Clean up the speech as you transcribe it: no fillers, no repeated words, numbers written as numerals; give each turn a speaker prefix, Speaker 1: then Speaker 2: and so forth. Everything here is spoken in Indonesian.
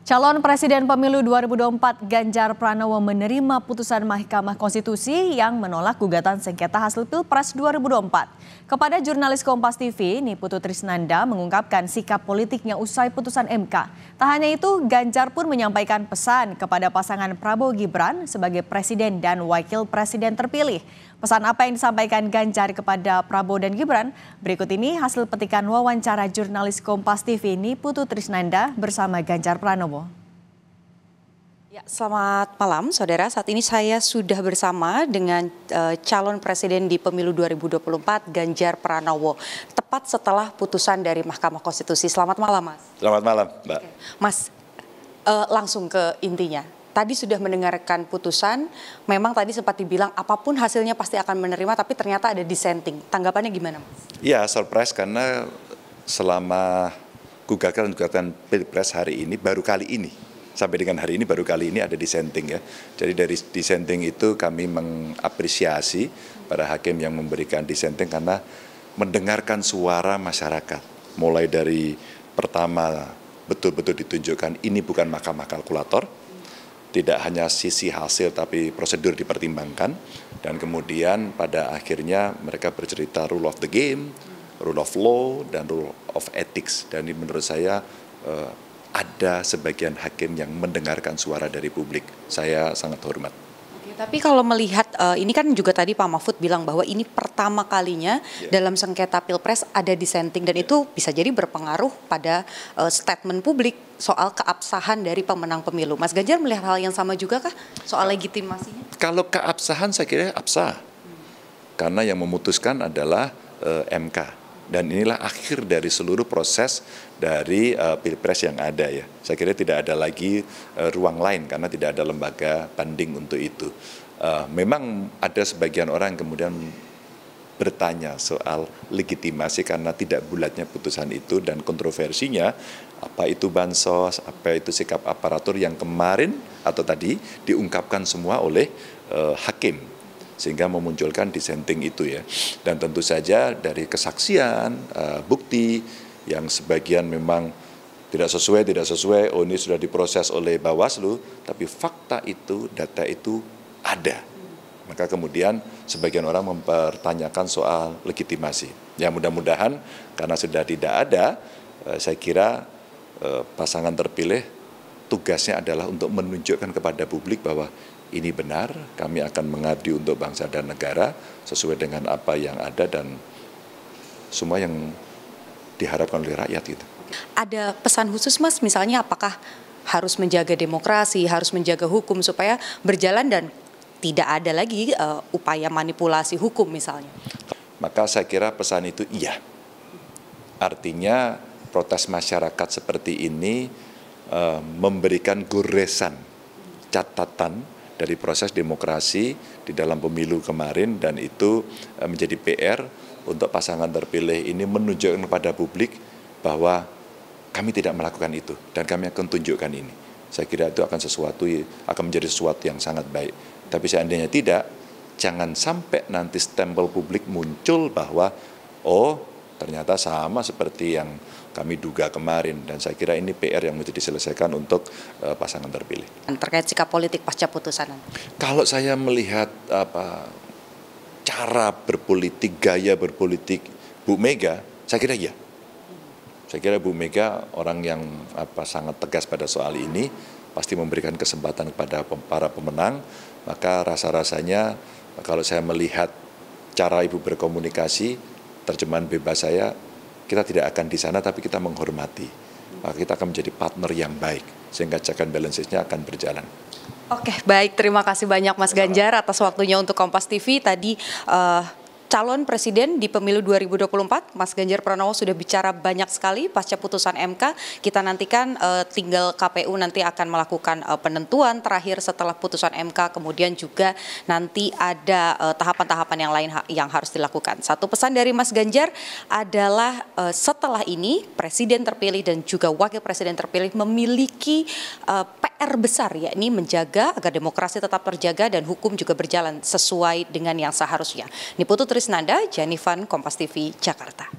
Speaker 1: Calon Presiden Pemilu 2024 Ganjar Pranowo menerima putusan Mahkamah Konstitusi yang menolak gugatan sengketa hasil Pilpres 2024. Kepada jurnalis Kompas TV, Niputu Trisnanda mengungkapkan sikap politiknya usai putusan MK. Tak hanya itu, Ganjar pun menyampaikan pesan kepada pasangan Prabowo Gibran sebagai Presiden dan Wakil Presiden terpilih. Pesan apa yang disampaikan Ganjar kepada Prabowo dan Gibran? Berikut ini hasil petikan wawancara jurnalis Kompas TV Niputu Trisnanda bersama Ganjar Pranowo.
Speaker 2: Ya, selamat malam saudara, saat ini saya sudah bersama dengan calon presiden di pemilu 2024 Ganjar Pranowo. Tepat setelah putusan dari Mahkamah Konstitusi. Selamat malam Mas.
Speaker 3: Selamat malam Mbak.
Speaker 2: Oke. Mas, langsung ke intinya. Tadi sudah mendengarkan putusan, memang tadi sempat dibilang apapun hasilnya pasti akan menerima, tapi ternyata ada dissenting. Tanggapannya gimana Mas?
Speaker 3: Ya, surprise karena selama gugatan Pilpres hari ini baru kali ini. Sampai dengan hari ini baru kali ini ada dissenting ya. Jadi dari dissenting itu kami mengapresiasi para hakim yang memberikan dissenting karena mendengarkan suara masyarakat. Mulai dari pertama betul-betul ditunjukkan ini bukan mahkamah kalkulator, tidak hanya sisi hasil tapi prosedur dipertimbangkan. Dan kemudian pada akhirnya mereka bercerita rule of the game, rule of law, dan rule of ethics. Dan ini menurut saya ada sebagian hakim yang mendengarkan suara dari publik. Saya sangat hormat.
Speaker 2: Oke, tapi kalau melihat, ini kan juga tadi Pak Mahfud bilang bahwa ini pertama kalinya dalam sengketa Pilpres ada dissenting. Dan itu bisa jadi berpengaruh pada statement publik soal keabsahan dari pemenang pemilu. Mas Ganjar melihat hal yang sama juga kah soal legitimasinya?
Speaker 3: Kalau keabsahan saya kira absah. Karena yang memutuskan adalah MK. Dan inilah akhir dari seluruh proses dari Pilpres yang ada ya. Saya kira tidak ada lagi ruang lain karena tidak ada lembaga banding untuk itu. Memang ada sebagian orang yang kemudian bertanya soal legitimasi karena tidak bulatnya putusan itu dan kontroversinya apa itu bansos, apa itu sikap aparatur yang kemarin atau tadi diungkapkan semua oleh hakim. Sehingga memunculkan dissenting itu ya. Dan tentu saja dari kesaksian, bukti yang sebagian memang tidak sesuai, oh ini sudah diproses oleh Bawaslu, tapi fakta itu, data itu ada. Maka kemudian sebagian orang mempertanyakan soal legitimasi. Ya mudah-mudahan karena sudah tidak ada, saya kira pasangan terpilih tugasnya adalah untuk menunjukkan kepada publik bahwa ini benar, kami akan mengabdi untuk bangsa dan negara sesuai dengan apa yang ada dan semua yang diharapkan oleh rakyat gitu.
Speaker 2: Ada pesan khusus Mas, misalnya apakah harus menjaga demokrasi, harus menjaga hukum supaya berjalan dan tidak ada lagi upaya manipulasi hukum misalnya?
Speaker 3: Maka saya kira pesan itu iya. Artinya protes masyarakat seperti ini memberikan goresan, catatan dari proses demokrasi di dalam pemilu kemarin dan itu menjadi PR untuk pasangan terpilih ini menunjukkan kepada publik bahwa kami tidak melakukan itu dan kami akan tunjukkan ini. Saya kira itu akan menjadi sesuatu yang sangat baik. Tapi seandainya tidak, jangan sampai nanti stempel publik muncul bahwa oh ternyata sama seperti yang kami duga kemarin dan saya kira ini PR yang mesti diselesaikan untuk pasangan terpilih.
Speaker 2: Terkait sikap politik pasca putusan.
Speaker 3: Kalau saya melihat cara berpolitik, gaya berpolitik Bu Mega, saya kira iya. Saya kira Bu Mega orang yang sangat tegas pada soal ini, pasti memberikan kesempatan kepada para pemenang, maka rasa-rasanya kalau saya melihat cara Ibu berkomunikasi, terjemahan bebas saya, kita tidak akan di sana tapi kita menghormati. Maka kita akan menjadi partner yang baik sehingga check and balances-nya akan berjalan.
Speaker 2: Oke, baik. Terima kasih banyak Mas Ganjar atas waktunya untuk Kompas TV. Tadi calon presiden di pemilu 2024, Mas Ganjar Pranowo sudah bicara banyak sekali pasca putusan MK. Kita nantikan tinggal KPU nanti akan melakukan penentuan terakhir setelah putusan MK. Kemudian juga nanti ada tahapan-tahapan yang lain yang harus dilakukan. Satu pesan dari Mas Ganjar adalah setelah ini presiden terpilih dan juga wakil presiden terpilih memiliki PR besar, yakni menjaga agar demokrasi tetap terjaga dan hukum juga berjalan sesuai dengan yang seharusnya. Niputu Trisnanda, Janifan, Kompas TV, Jakarta.